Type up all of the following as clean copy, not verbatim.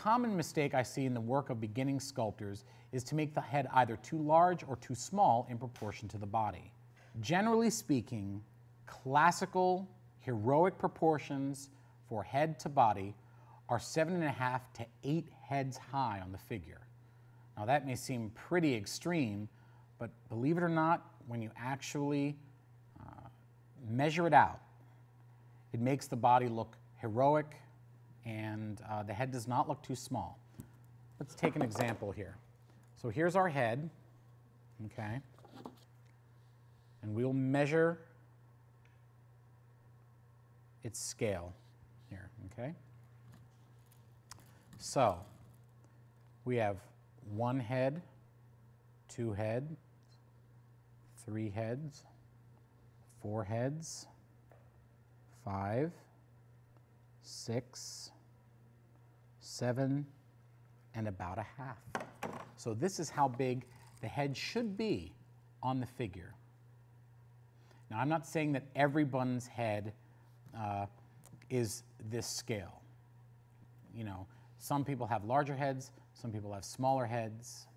common mistake I see in the work of beginning sculptors is to make the head either too large or too small in proportion to the body. Generally speaking, classical, heroic proportions for head to body are 7.5 to 8 heads high on the figure. Now that may seem pretty extreme, but believe it or not, when you actually measure it out, it makes the body look heroic, and the head does not look too small. Let's take an example here. So here's our head, okay? And we'll measure its scale here, okay? So we have 1 head, 2 heads, 3 heads, 4 heads, 5, 6, 7, and about a half. So this is how big the head should be on the figure. Now I'm not saying that everyone's head is this scale. You know, some people have larger heads, some people have smaller heads.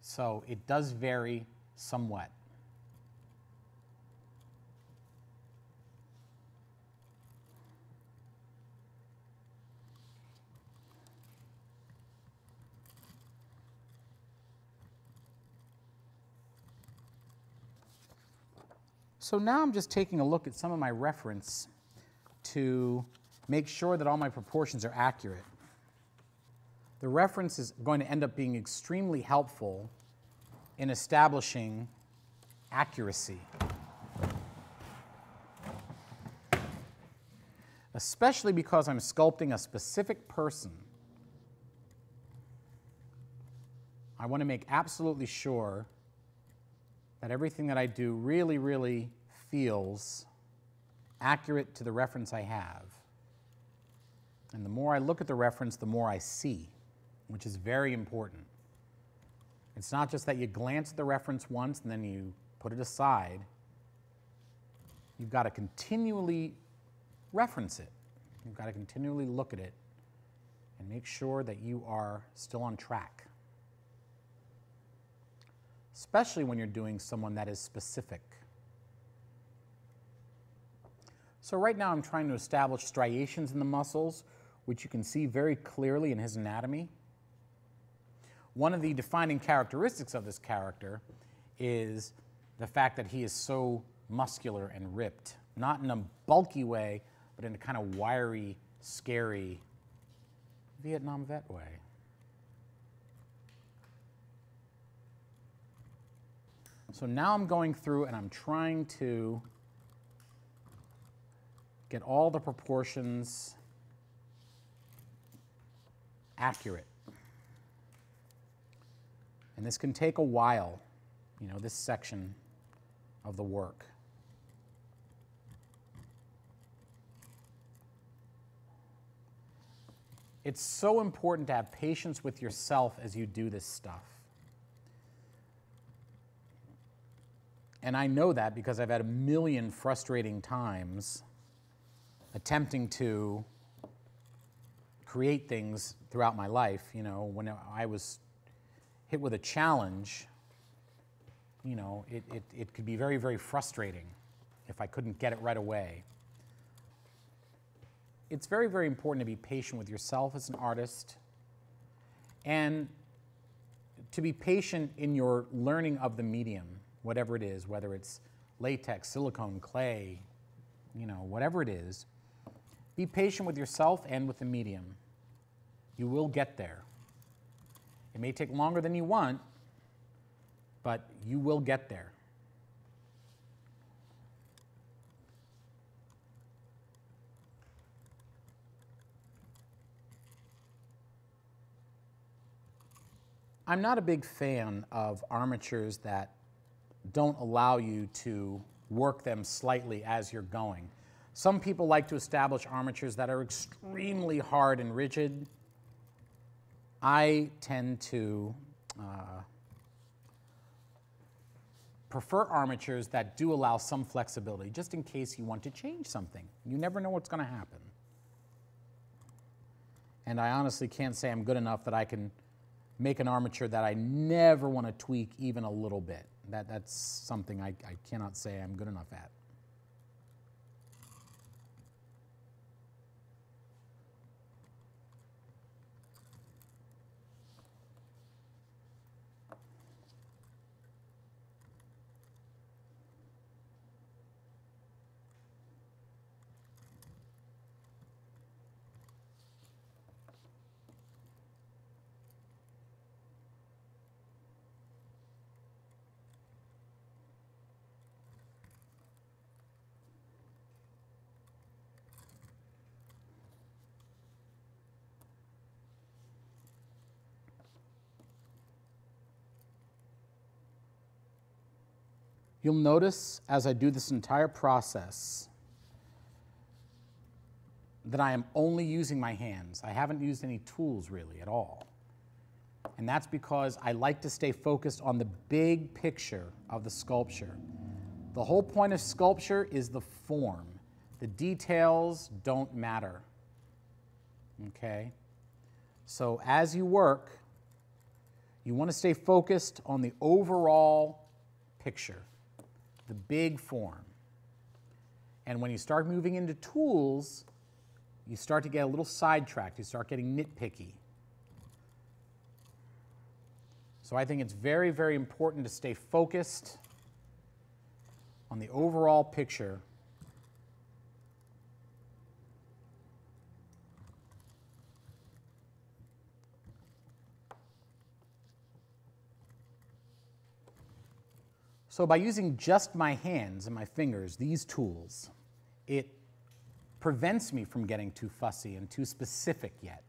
So it does vary somewhat. So now I'm just taking a look at some of my reference to make sure that all my proportions are accurate. The reference is going to end up being extremely helpful in establishing accuracy, especially because I'm sculpting a specific person. I want to make absolutely sure that everything that I do really, really feels accurate to the reference I have. And the more I look at the reference, the more I see, which is very important. It's not just that you glance at the reference once and then you put it aside. You've got to continually reference it. You've got to continually look at it and make sure that you are still on track, especially when you're doing someone that is specific. So right now I'm trying to establish striations in the muscles, which you can see very clearly in his anatomy. One of the defining characteristics of this character is the fact that he is so muscular and ripped, not in a bulky way, but in a kind of wiry, scary Vietnam vet way. So now I'm going through and I'm trying to get all the proportions accurate. And this can take a while, you know, this section of the work. It's so important to have patience with yourself as you do this stuff. And I know that because I've had a million frustrating times attempting to create things throughout my life. You know, when I was hit with a challenge, you know, it could be very, very frustrating if I couldn't get it right away. It's very, very important to be patient with yourself as an artist and to be patient in your learning of the medium, whatever it is, whether it's latex, silicone, clay, you know, whatever it is. Be patient with yourself and with the medium. You will get there. It may take longer than you want, but you will get there. I'm not a big fan of armatures that don't allow you to work them slightly as you're going. Some people like to establish armatures that are extremely hard and rigid. I tend to prefer armatures that do allow some flexibility, just in case you want to change something. You never know what's going to happen. And I honestly can't say I'm good enough that I can make an armature that I never want to tweak even a little bit. That's something I cannot say I'm good enough at. You'll notice as I do this entire process that I am only using my hands. I haven't used any tools really at all. And that's because I like to stay focused on the big picture of the sculpture. The whole point of sculpture is the form. The details don't matter. Okay? So as you work, you want to stay focused on the overall picture, the big form. And when you start moving into tools, you start to get a little sidetracked. You start getting nitpicky. So I think it's very, very important to stay focused on the overall picture. So by using just my hands and my fingers, these tools, it prevents me from getting too fussy and too specific yet.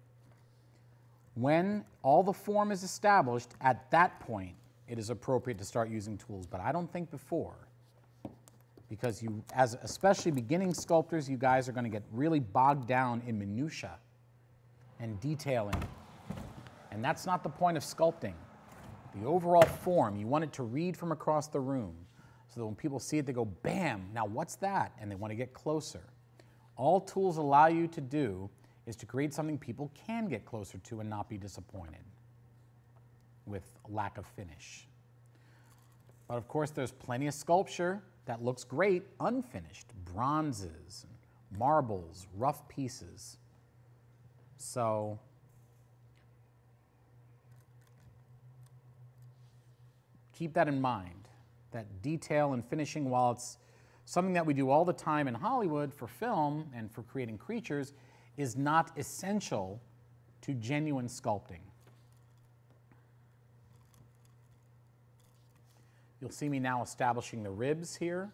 When all the form is established, at that point, it is appropriate to start using tools, but I don't think before. Because you, as especially beginning sculptors, you guys are going to get really bogged down in minutia and detailing. And that's not the point of sculpting. The overall form, you want it to read from across the room so that when people see it, they go, bam, now what's that? And they want to get closer. All tools allow you to do is to create something people can get closer to and not be disappointed with lack of finish. But of course, there's plenty of sculpture that looks great unfinished. Bronzes, marbles, rough pieces. So keep that in mind, that detail and finishing, while it's something that we do all the time in Hollywood for film and for creating creatures, is not essential to genuine sculpting. You'll see me now establishing the ribs here